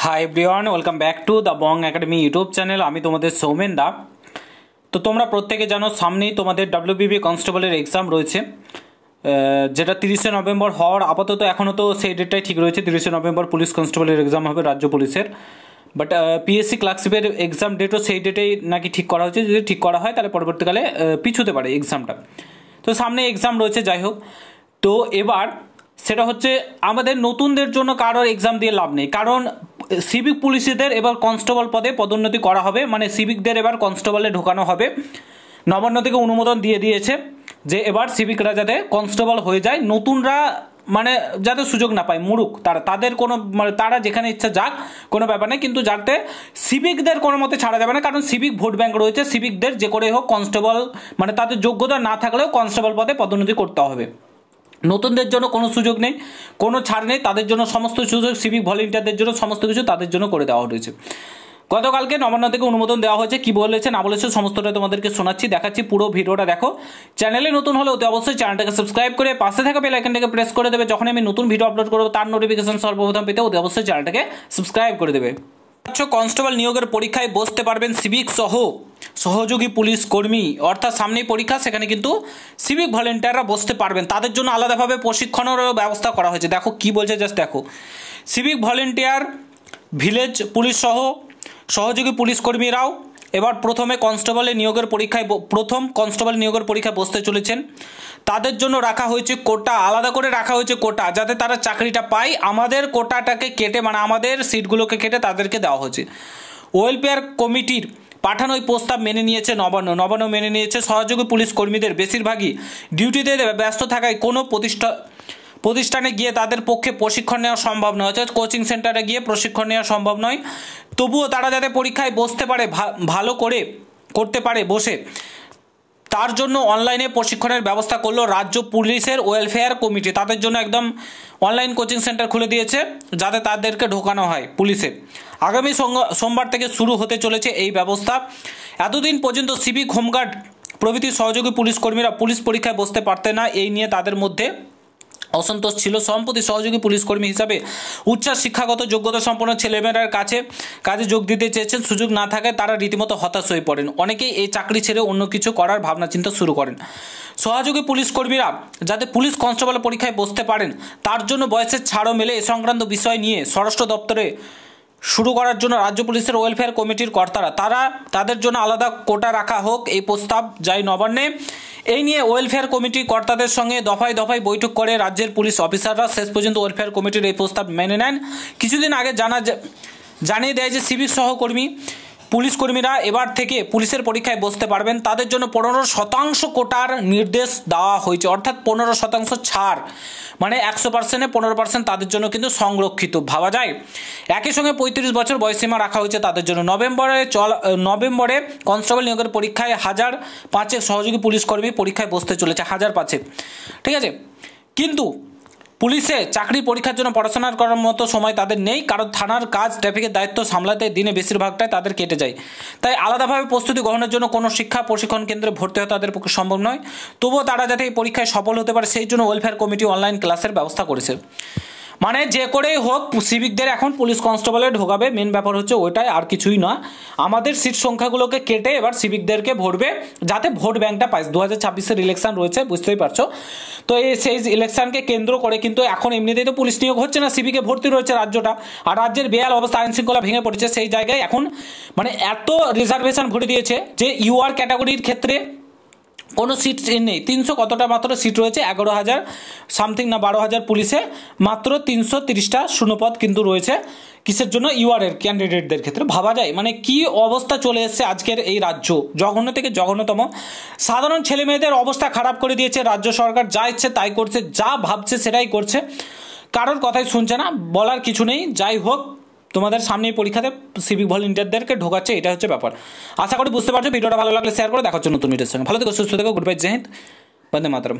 Hi everyone, welcome back to the Bong academy YouTube channel. আমি তোমাদের সৌমেন দা। তো তোমরা প্রত্যেকে জানো সামনেই তোমাদের ডাব্লিউবিপি কনস্টেবলের এক্সাম রয়েছে, যেটা 30শে নভেম্বর হওয়ার আপাতত এখনও তো সেই ডেটটাই ঠিক রয়েছে। 30শে নভেম্বর পুলিশ কনস্টেবলের এক্সাম হবে রাজ্য পুলিশের, বাট পিএসসি ক্লার্কশিপের এক্সাম ডেটও সেই ডেটেই নাকি ঠিক করা হয়েছে। যদি ঠিক করা হয় তাহলে পরবর্তীকালে পিছুতে পারে এক্সামটা। তো সামনে এক্সাম রয়েছে, যাই হোক। তো এবার সেটা হচ্ছে আমাদের নতুনদের জন্য কারোর এক্সাম দিয়ে লাভ নেই, কারণ সিভিক পুলিশদের এবার কনস্টেবল পদে পদোন্নতি করা হবে, মানে সিভিকদের এবার কনস্টেবলে ঢোকানো হবে। নবান্ন থেকে অনুমোদন দিয়ে দিয়েছে যে এবার সিভিকরা যাতে কনস্টেবল হয়ে যায়, নতুনরা মানে যাতে সুযোগ না পায়, মুরুক তাদের কোনো মানে তারা যেখানে ইচ্ছা যাক, কোনো ব্যাপার নেই, কিন্তু যাতে সিভিকদের কোনো মতে ছাড়া যাবে না, কারণ সিভিক ভোট ব্যাংক রয়েছে। সিভিকদের যে করে হোক কনস্টেবল, মানে তাদের যোগ্যতা না থাকলেও কনস্টেবল পদে পদোন্নতি করতে হবে। নতুনদের জন্য কোনো সুযোগ নেই, কোনো ছাড় নেই, তাদের জন্য সমস্ত সুযোগ, সিভিক ভলেন্টিয়ারদের জন্য সমস্ত কিছু তাদের জন্য করে দেওয়া হয়েছে। গতকালকে নবান্ন থেকে অনুমোদন দেওয়া হয়েছে। কি বলেছে না বলেছে সমস্তটা তোমাদেরকে শোনাচ্ছি, দেখাচ্ছি, পুরো ভিডিওটা দেখো। চ্যানেলে নতুন হলে অতি অবশ্যই চ্যানেলটাকে সাবস্ক্রাইব করে পাশে থাকা বেল আইকনটাকে প্রেস করে দেবে। যখন আমি নতুন ভিডিও আপলোড করবো তার নোটিফিকেশন সর্বপ্রথম পেতে অতি অবশ্যই চ্যানেলটাকে সাবস্ক্রাইব করে দেবে। কনস্টেবল নিয়োগের পরীক্ষায় বসতে পারবেন সিভিক সহ সহযোগী পুলিশ কর্মী, অর্থাৎ সামনেই পরীক্ষা, সেখানে কিন্তু সিভিক ভলেন্টিয়াররা বসতে পারবেন। তাদের জন্য আলাদাভাবে প্রশিক্ষণেরও ব্যবস্থা করা হয়েছে। দেখো কি বলছে, জাস্ট দেখো। সিভিক ভলেন্টিয়ার, ভিলেজ পুলিশ সহ সহযোগী পুলিশ কর্মীরাও এবার প্রথম কনস্টেবল নিয়োগের পরীক্ষায় বসতে চলেছেন। তাদের জন্য রাখা হয়েছে কোটা, আলাদা করে রাখা হয়েছে কোটা, যাতে তারা চাকরিটা পায়। আমাদের কোটাটাকে কেটে, মানে আমাদের সিটগুলোকে কেটে তাদেরকে দেওয়া হয়েছে। ওয়েলফেয়ার কমিটির পাঠানো ওই প্রস্তাব মেনে নিয়েছে নবান্ন মেনে নিয়েছে। সহযোগী পুলিশ কর্মীদের বেশিরভাগই ডিউটিতে ব্যস্ত থাকায় কোনো প্রতিষ্ঠানে গিয়ে তাদের পক্ষে প্রশিক্ষণ নেওয়া সম্ভব নয়, অর্থাৎ কোচিং সেন্টারে গিয়ে প্রশিক্ষণ নেওয়া সম্ভব নয়। তবুও তারা যাতে পরীক্ষায় বসতে পারে, ভালো করে করতে পারে বসে, তার জন্য অনলাইনে প্রশিক্ষণের ব্যবস্থা করলো রাজ্য পুলিশের ওয়েলফেয়ার কমিটি। তাদের জন্য একদম অনলাইন কোচিং সেন্টার খুলে দিয়েছে, যাতে তাদেরকে ঢোকানো হয় পুলিশে। আগামী সোমবার থেকে শুরু হতে চলেছে এই ব্যবস্থা। এতদিন পর্যন্ত সিভিক, হোমগার্ড প্রভৃতি সহযোগী পুলিশ কর্মীরা পুলিশ পরীক্ষায় বসতে পারতেন না, এই নিয়ে তাদের মধ্যে অসন্তোষ ছিল। সম্প্রতি সহযোগী পুলিশ কর্মী হিসাবে উচ্চ শিক্ষাগত যোগ্যতা সম্পন্ন ছেলেমেয়েরার কাজে যোগ দিতে চেয়েছেন, সুযোগ না থাকায় তারা রীতিমতো হতাশ হয়ে পড়েন। অনেকেই এই চাকরি ছেড়ে অন্য কিছু করার ভাবনা চিন্তা শুরু করেন। সহযোগী পুলিশ কর্মীরা যাতে পুলিশ কনস্টেবল পরীক্ষায় বসতে পারেন, তার জন্য বয়সের ছাড়ও মেলে। এ সংক্রান্ত বিষয় নিয়ে স্বরাষ্ট্র দপ্তরে শুরু করার জন্য রাজ্য পুলিশের ওয়েলফেয়ার কমিটির কর্তারা তাদের জন্য আলাদা কোটা রাখা হোক, এই প্রস্তাব যায় নবান্নে। এই নিয়ে ওয়েলফেয়ার কমিটির কর্তাদের সঙ্গে দফায় দফায় বৈঠক করে রাজ্যের পুলিশ অফিসাররা শেষ পর্যন্ত ওয়েলফেয়ার কমিটির এই প্রস্তাব মেনে নেন। কিছুদিন আগে জানিয়ে দেয় যে সিভিক সহকর্মী পুলিশ কর্মীরা এবার থেকে পুলিশের পরীক্ষায় বসতে পারবেন। তাদের জন্য 15% কোটার নির্দেশ দেওয়া হয়েছে, অর্থাৎ 15% ছাড়, মানে 100%-এ 15% তাদের জন্য কিন্তু সংরক্ষিত ভাবা যায়। একই সঙ্গে 35 বছর বয়সীমা রাখা হয়েছে তাদের জন্য। নভেম্বরে কনস্টেবল নিয়োগের পরীক্ষায় 1005 সহযোগী পুলিশ কর্মী পরীক্ষায় বসতে চলেছে, 1005। ঠিক আছে, কিন্তু পুলিশে চাকরি পরীক্ষার জন্য পড়াশোনা করার মতো সময় তাদের নেই, কারণ থানার কাজ, ট্রাফিকের দায়িত্ব সামলাতে দিনে বেশিরভাগটাই তাদের কেটে যায়। তাই আলাদাভাবে প্রস্তুতি গ্রহণের জন্য কোনো শিক্ষা প্রশিক্ষণ কেন্দ্রে ভর্তি হওয়া তাদের পক্ষে সম্ভব নয়। তবুও তারা যাতে এই পরীক্ষায় সফল হতে পারে, সেই জন্য ওয়েলফেয়ার কমিটি অনলাইন ক্লাসের ব্যবস্থা করেছে। মানে যে করেই হোক সিভিকদের এখন পুলিশ কনস্টেবলে ঢোকাবে, মেন ব্যাপার হচ্ছে ওইটাই, আর কিছুই না। আমাদের সিট সংখ্যাগুলোকে কেটে এবার সিভিকদেরকে ভরবে, যাতে ভোট ব্যাংকটা পায়। 2026-এর ইলেকশন রয়েছে, বুঝতেই পারছো। তো সেই ইলেকশনকে কেন্দ্র করে কিন্তু এখন এমনিতেই তো পুলিশ নিয়োগ হচ্ছে না, সিভিকে ভর্তি রয়েছে রাজ্যটা, আর রাজ্যের বেহাল অবস্থা, আইন শৃঙ্খলা ভেঙে পড়েছে। সেই জায়গায় এখন মানে এত রিজার্ভেশন ভরে দিয়েছে যে ইউআর ক্যাটাগরির ক্ষেত্রে কোনো সিট নেই। 300 কতটা মাত্র সিট রয়েছে, 11,000 সামথিং না 12,000 পুলিশে, মাত্র 330টা শূন্যপদ কিন্তু রয়েছে। কিসের জন্য? ইউআরের ক্যান্ডিডেটদের ক্ষেত্রে। ভাবা যায় মানে কি অবস্থা চলে এসছে আজকের এই রাজ্য, জঘন্য থেকে জঘন্যতম। সাধারণ ছেলে মেয়েদের অবস্থা খারাপ করে দিয়েছে রাজ্য সরকার, যা ইচ্ছে তাই করছে, যা ভাবছে সেটাই করছে, কারোর কথাই শুনছে না, বলার কিছু নেই। যাই হোক, তোমাদের সামনে পরীক্ষাতে সিভিক ভলেন্টিয়ারদেরকে ঢোকাচ্ছে, এটা হচ্ছে ব্যাপার। আশা করি বুঝতে পারছো। ভিডিওটা ভালো লাগলে শেয়ার করে, দেখা হচ্ছে নতুন ভিডিওর সঙ্গে। ভালো থেকো, সুস্থ থেকো, গুড বাই, জয় হিন্দ, বন্দে মাতরম।